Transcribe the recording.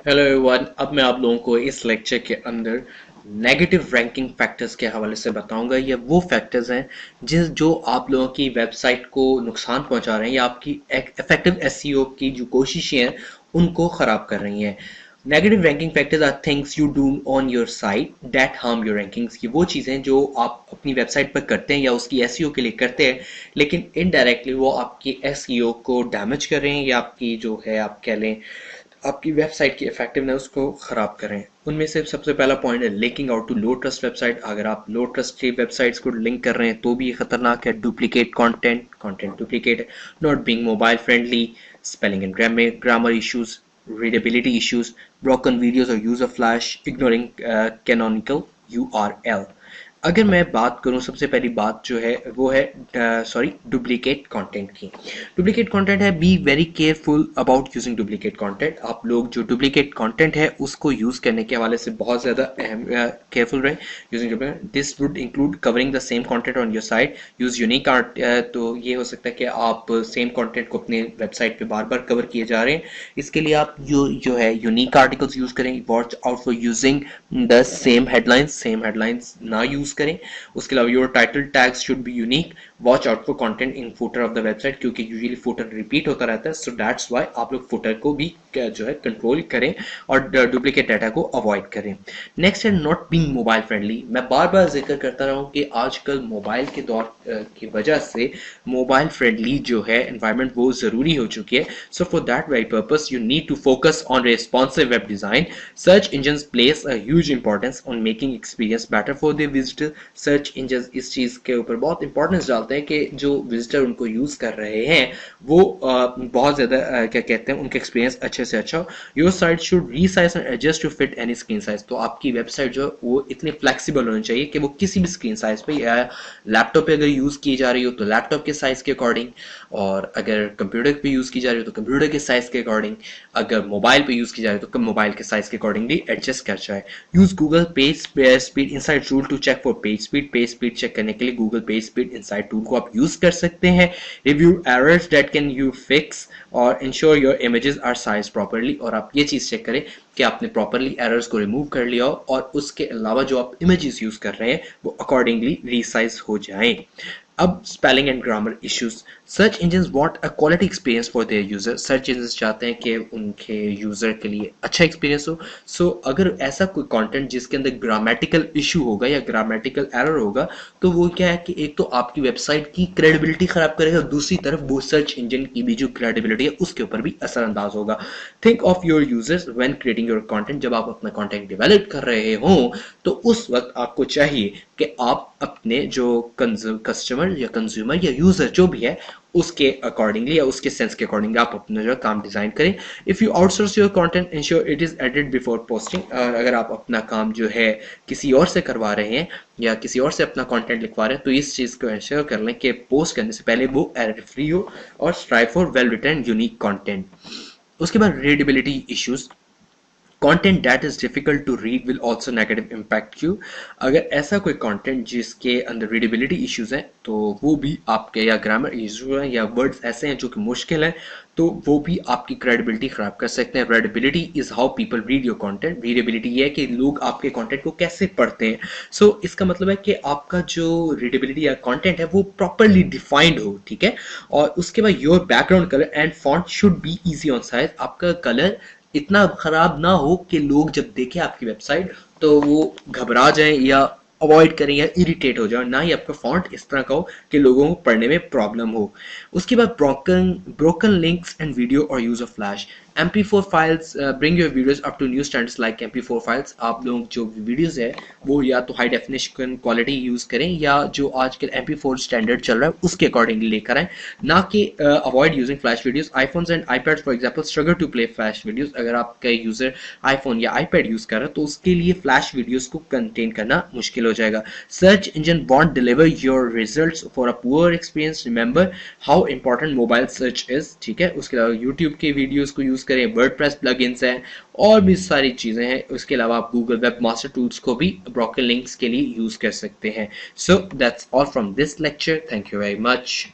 Hello everyone. अब मैं आप लोगों को इस लेक्चर के अंदर नेगेटिव रैंकिंग फैक्टर्स के हवाले से बताऊंगा। ये वो फैक्टर्स हैं जो आप लोगों की वेबसाइट को नुकसान पहुंचा रहे हैं या आपकी इफेक्टिव एसईओ की जो कोशिशें हैं उनको खराब कर रही हैं। Negative ranking factors are things you do on your site that harm your rankings. ये वो चीज़ें जो आप अपनी वेबसाइट पर करते हैं या उसकी एसईओ के लिए करते हैं, लेकिन इनडायरेक्टली वो आपकी एसईओ को डैमेज कर रहे हैं या आपकी जो है आप कह लें आपकी वेबसाइट की इफेक्टिवनेस को खराब करें। उनमें से सबसे पहला पॉइंट है linking out to low trust website. अगर आप लो ट्रस्ट की वेबसाइट्स को लिंक कर रहे हैं तो भी ये खतरनाक है। डुप्लीकेट कंटेंट डुप्लीकेट है। Not being mobile friendly, spelling and grammar issues, readability issues, broken videos or use of flash, ignoring canonical URL। अगर मैं बात करूं, सबसे पहली बात जो है वो है डुप्लीकेट कंटेंट की। डुप्लीकेट कंटेंट है, be very careful about using duplicate content. आप लोग जो डुप्लीकेट कंटेंट है उसको यूज करने के हवाले से बहुत ज्यादा केयरफुल रहें using. This would include covering the same content on your site, use unique art. तो ये हो सकता है कि आप सेम कंटेंट को अपने वेबसाइट पे बार बार कवर किए जा रहे हैं, इसके लिए आप जो है यूनिक आर्टिकल्स यूज करें। Watch out for using the same headlines ना यूज करें। उसके अलावा your title tags should be unique. Watch out for content in footer of the website, क्योंकि यूजुअली फुटर रिपीट होता रहता है, सो दैट्स व्हाई आप लोग फुटर को भी जो है कंट्रोल करें और डुप्लीकेट डाटा को अवॉइड करें। नेक्स्ट है नॉट बीइंग मोबाइल फ्रेंडली। मैं बार बार जिक्र करता रहा हूं कि आजकल मोबाइल के दौर की वजह से मोबाइल फ्रेंडली जो है एनवायरनमेंट वो जरूरी हो चुकी है। So for that very purpose you need to focus on responsive web design. Search engines place a huge importance on making experience better for the visitor. Search engine इस चीज के ऊपर बहुत इंपॉर्टेंस डालते हैं कि जो विजिटर उनको यूज कर रहे हैं वो बहुत ज्यादा क्या कहते हैं उनका एक्सपीरियंस अच्छे से अच्छा हो। Your site should resize and adjust to fit any screen size. तो आपकी वेबसाइट जो वो इतनी फ्लेक्सिबल होनी चाहिए कि वो किसी भी स्क्रीन साइज पे या लैपटॉप पे अगर यूज की जा रही हो तो लैपटॉप के साइज के अकॉर्डिंग, और अगर कंप्यूटर पे यूज की जा रही हो तो कंप्यूटर के साइज के अकॉर्डिंग, अगर मोबाइल पे यूज की जा रही हो तो मोबाइल के साइज के अकॉर्डिंगली एडजस्ट कर जाए। Use Google page speed insights tool to check for page speed check करने के लिए Google page speed insights tool को आप यूज कर सकते हैं। Review errors that can you fix और ensure your images are size properly. और आप ये चीज चेक करें कि आपने प्रॉपर्ली एरर्स को रिमूव कर लिया हो और उसके अलावा जो आप इमेजेस यूज कर रहे हैं वो अकॉर्डिंगली रीसाइज हो जाएं। अब spelling and grammar issues. Search engines want a quality experience for their user. Search engines चाहते हैं कि उनके यूजर के लिए अच्छा एक्सपीरियंस हो। सो अगर ऐसा कोई कंटेंट जिसके अंदर ग्रामेटिकल इशू होगा या ग्रामेटिकल एरर होगा तो वो क्या है कि एक तो आपकी वेबसाइट की क्रेडिबिलिटी खराब करेगा और दूसरी तरफ वो सर्च इंजन की भी जो क्रेडिबिलिटी है उसके ऊपर भी असरअंदाज होगा। Think of your users when creating your content. जब आप अपना कंटेंट डेवलप कर रहे हो तो उस वक्त आपको चाहिए कि आप अपने जो कस्टमर या कंज्यूमर या यूजर जो भी है उसके अकॉर्डिंगली या उसके सेंस के अकॉर्डिंगली आप अपना जो काम डिजाइन करें। If you outsource your content ensure it is edit before posting. अगर आप अपना काम जो है किसी और से करवा रहे हैं या किसी और से अपना कंटेंट लिखवा रहे हैं तो इस चीज को इंश्योर कर लें कि पोस्ट करने से पहले वो एरर फ्री हो और strive for well written unique content. उसके बाद readability issues. Content that is difficult to read will also negative impact you. अगर ऐसा कोई कंटेंट जिसके अंदर रीडेबिलिटी इश्यूज हैं तो वो भी आपके या ग्रामर इशू है या वर्ड्स ऐसे हैं जो कि मुश्किल है तो वो भी आपकी क्रेडिबिलिटी खराब कर सकते हैं। Readability is how people read your content. Readability ये है कि लोग आपके कंटेंट को कैसे पढ़ते हैं। सो इसका मतलब है कि आपका जो रीडेबिलिटी या कंटेंट है वो प्रॉपरली डिफाइंड हो, ठीक है। और उसके बाद your background colour and font should be easy on size. आपका कलर इतना खराब ना हो कि लोग जब देखें आपकी वेबसाइट तो वो घबरा जाएं या अवॉइड करें या इरिटेट हो जाए। ना ही आपका फॉन्ट इस तरह का हो कि लोगों को पढ़ने में प्रॉब्लम हो। उसके बाद ब्रोकन लिंक्स एंड वीडियो और use of flash. MP4 files bring your videos up to new standards like MP4 files. आप लोग जो वीडियोस है वो या तो हाई डेफिनेशन क्वालिटी यूज करें या जो आजकल MP4 स्टैंडर्ड चल रहा है उसके अकॉर्डिंगली लेकर आए, ना कि avoid using flash videos. IPhones and iPads for example struggle to play flash videos. अगर आपका यूजर आईफोन या आईपैड यूज कर रहा है तो उसके लिए फ्लैश वीडियोस को कंटेन करना मुश्किल हो जाएगा। Search engine want deliver your results for a poor experience. Remember how important mobile search is, ठीक है। उसके अलावा यूट्यूब के वीडियोस को यूज करें, वर्डप्रेस प्लगइन्स हैं और भी सारी चीजें हैं। उसके अलावा आप गूगल वेब मास्टर टूल्स को भी ब्रोकन लिंक्स के लिए यूज कर सकते हैं। So that's all from this lecture. Thank you very much.